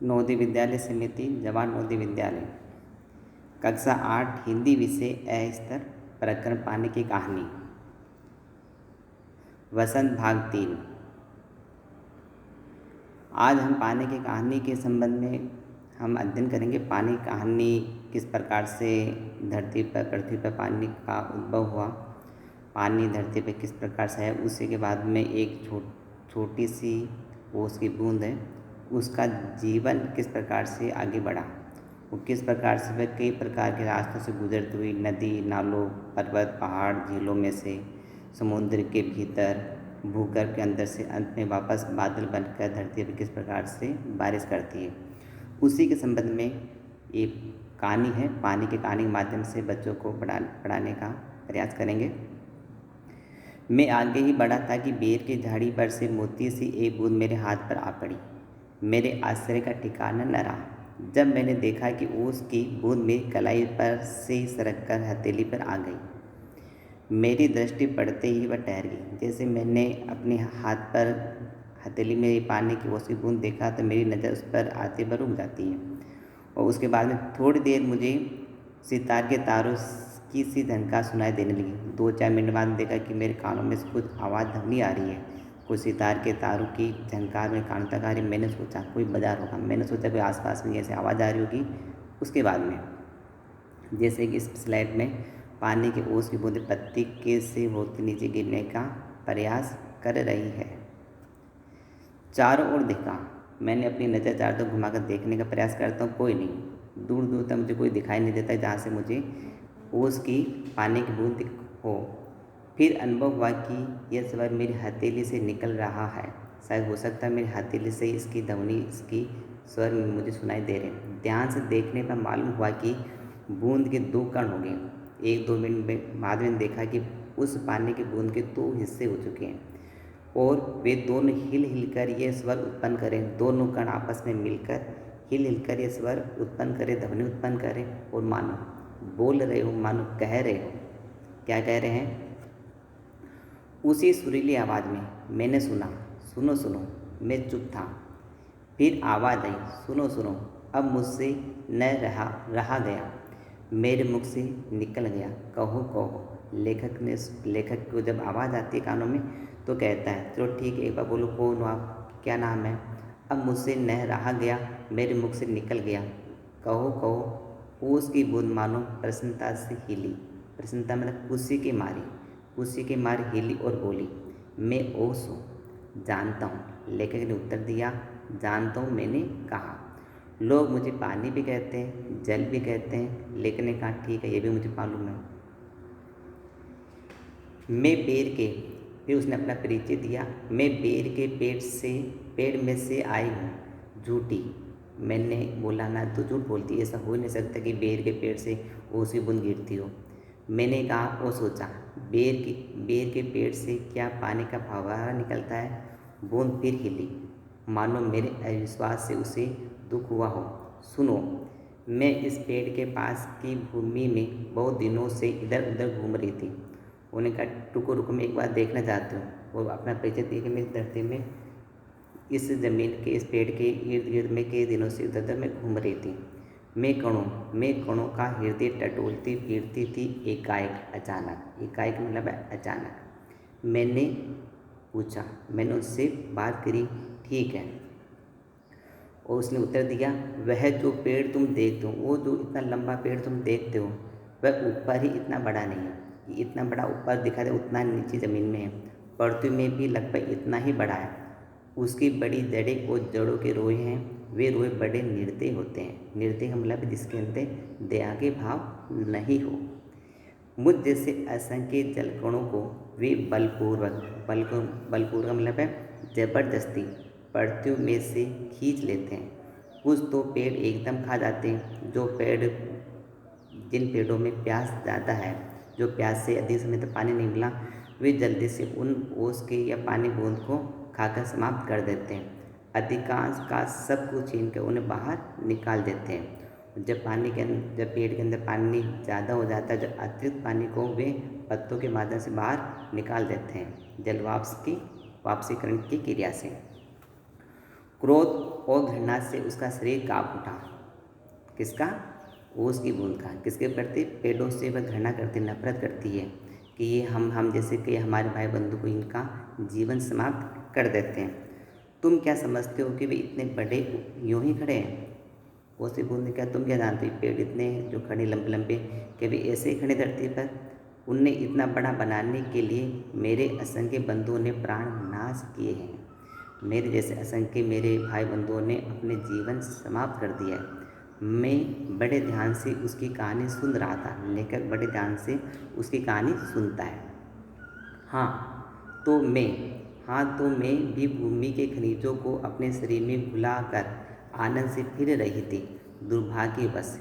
नवोदय विद्यालय समिति, जवाहर नवोदय विद्यालय, कक्षा 8 हिंदी विषय अ स्तर, प्रकरण पानी की कहानी, वसंत भाग 3। आज हम पानी की कहानी के संबंध में हम अध्ययन करेंगे। पानी की कहानी किस प्रकार से पृथ्वी पर पानी का उद्भव हुआ, पानी धरती पर किस प्रकार से है। उसी के बाद में एक छोटी सी ओस की बूंद है, उसका जीवन किस प्रकार से आगे बढ़ा, वो किस प्रकार से वह कई प्रकार के रास्तों से गुजरती हुई नदी, नालों, पर्वत, पहाड़, झीलों में से, समुद्र के भीतर, भूगर्भ के अंदर से अंत में वापस बादल बनकर धरती पर किस प्रकार से बारिश करती है, उसी के संबंध में ये कहानी है। पानी की कहानी के माध्यम से बच्चों को पढ़ाने का प्रयास करेंगे। मैं आगे ही बढ़ा था कि बेर की झाड़ी पर से मोती सी एक बूंद मेरे हाथ पर आ पड़ी। मेरे आश्चर्य का ठिकाना न रहा जब मैंने देखा कि ओस की बूंद मेरी कलाई पर से सरक कर हथेली पर आ गई। मेरी दृष्टि पड़ते ही वह ठहर गई। जैसे मैंने अपने हाथ पर हथेली में पानी की ओस की बूंद देखा तो मेरी नज़र उस पर आते पर रुक जाती है, और उसके बाद में थोड़ी देर मुझे सितार के तारों की सी झनकार सुनाई देने लगी। 2-4 मिनट बाद देखा कि मेरे कानों में से कुछ आवाज़ ध्वनि आ रही है, कुछ सितार के तारों की झनकार मेरे कानों तक आ रही। मैंने सोचा कोई बाजार होगा, मैंने सोचा कोई आसपास में ऐसे आवाज़ आ रही होगी। उसके बाद में जैसे कि इस स्लाइड में पानी की ओस की बूंदें पत्ती के से होते नीचे गिरने का प्रयास कर रही है। चारों ओर देखा, मैंने अपनी नज़र चारों तरफ घुमाकर देखने का प्रयास करता हूँ, कोई नहीं। दूर दूर तक मुझे कोई दिखाई नहीं देता जहाँ से मुझे ओस की पानी की बूंद हो। फिर अनुभव हुआ कि यह स्वर मेरी हथेली से निकल रहा है। शायद हो सकता है मेरी हथेली से इसकी ध्वनि, इसकी स्वर मुझे सुनाई दे रहे हैं। ध्यान से देखने पर मालूम हुआ कि बूंद के 2 कण हो गए। 1-2 मिनट बाद में देखा कि उस पानी की बूंद के 2 हिस्से हो चुके हैं और वे दोनों हिल हिलकर ये स्वर उत्पन्न करें। दोनों कण आपस में मिलकर हिल हिलकर ये स्वर उत्पन्न करें, ध्वनि उत्पन्न करें और मानो बोल रहे हो, मानो कह रहे हो। क्या कह रहे हैं? उसी सुरीली आवाज़ में मैंने सुना, सुनो सुनो। मैं चुप था। फिर आवाज़ आई, सुनो सुनो। अब मुझसे न रहा गया, मेरे मुख से निकल गया, कहो कहो। लेखक को जब आवाज़ आती है कानों में तो कहता है चलो ठीक है, एक बार बोलो, कौन हो आप, क्या नाम है? अब मुझसे न रहा गया, मेरे मुख से निकल गया, कहो कहो। ओस की बूंद मानो प्रसन्नता से हिली। प्रसन्नता मतलब खुशी के मारे हिली और बोली, मैं ओस हूँ, जानता हूँ। लेखक ने उत्तर दिया, जानता हूँ, मैंने कहा। लोग मुझे पानी भी कहते हैं, जल भी कहते हैं। लेखक ने कहा ठीक है, ये भी मुझे मालूम है। मैं बेर के, फिर उसने अपना परिचय दिया, मैं बेर के पेड़ में से आई हूँ। झूठी, मैंने बोला ना तो झूठ बोलती, ऐसा हो नहीं सकता कि बेर के पेड़ से ओस की बूंद गिरती हो। मैंने कहा और सोचा, बेर के पेड़ से क्या पानी का फव्वारा निकलता है? बूंद फिर हिली, मानो मेरे अविश्वास से उसे दुख हुआ हो। सुनो, मैं इस पेड़ के पास की भूमि में बहुत दिनों से इधर उधर घूम रही थी। उन्होंने कहा रुको, मैं एक बार देखना चाहती हूँ। वो अपना परिचय दिए कि मैं इस धरती में, इस ज़मीन के, इस पेड़ के इर्द गिर्द में कई दिनों से इधर उधर मैं घूम रही थी। मैं कणों का हृदय टटोलती फिरती थी। एकाएक मतलब अचानक। मैंने पूछा, मैंने उससे बात करी, ठीक है। और उसने उत्तर दिया, वह जो पेड़ तुम देखते हो, वो जो इतना लंबा पेड़ तुम देखते हो, वह ऊपर ही इतना बड़ा नहीं है। इतना बड़ा ऊपर दिखा दे, उतना नीचे ज़मीन में है। पृथ्वी में भी लगभग इतना ही बड़ा है। उसकी बड़ी जड़ें और जड़ों के रोए हैं, वे रोए बड़े निर्दय होते हैं। निर्दय मतलब जिसके अंदर दया के भाव नहीं हो। मुझ जैसे असंख्य जलकणों को वे बलपूर्वक मतलब है जबरदस्ती पृथ्वी में से खींच लेते हैं। कुछ तो पेड़ एकदम खा जाते हैं। जिन पेड़ों में प्यास ज़्यादा है, जो प्यास से अधिक समय तक पानी नहीं मिला, वे जल्दी से उन ओस के या पानी बूंद को खाकर समाप्त कर देते हैं। अधिकांश का सब कुछ छीन कर उन्हें बाहर निकाल देते हैं। जब पेड़ के अंदर पानी ज़्यादा हो जाता है, जब अतिरिक्त पानी को वे पत्तों के माध्यम से बाहर निकाल देते हैं, जल वाष्प की वाष्पीकरण की क्रिया से। क्रोध और घृणा से उसका शरीर काँप उठा। किसका? ओस की बूंद का। किसके प्रति? पेड़ों से वह घृणा करती, नफरत करती है कि ये हम जैसे कि हमारे भाई बंधु को इनका जीवन समाप्त कर देते हैं। तुम क्या समझते हो कि वे इतने बड़े यूं ही खड़े हैं? ओस की बूंद ने कहा, तुम क्या जानते हो पेड़ इतने जो खड़े लंबे लंबे कि वे ऐसे ही खड़े धरती पर? उन्हें इतना बड़ा बनाने के लिए मेरे असंख्य बंधुओं ने प्राण नाश किए हैं। मेरे जैसे असंख्य मेरे भाई बंधुओं ने अपने जीवन समाप्त कर दिया है। मैं बड़े ध्यान से उसकी कहानी सुन रहा था। लेखक बड़े ध्यान से उसकी कहानी सुनता है। हाँ तो मैं भी भूमि के खनिजों को अपने शरीर में भुलाकर आनंद से फिर रही थी। दुर्भाग्यवश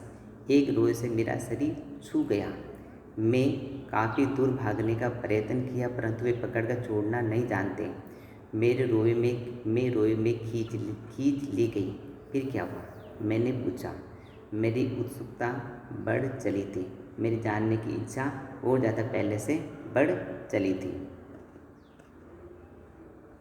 एक रोए से मेरा शरीर छू गया। मैं काफ़ी दूर भागने का प्रयत्न किया, परंतु वे पकड़कर छोड़ना नहीं जानते। मैं रोए में खींच ली गई। फिर क्या हुआ? मैंने पूछा। मेरी उत्सुकता बढ़ चली थी। मेरी जानने की इच्छा और ज़्यादा पहले से बढ़ चली थी।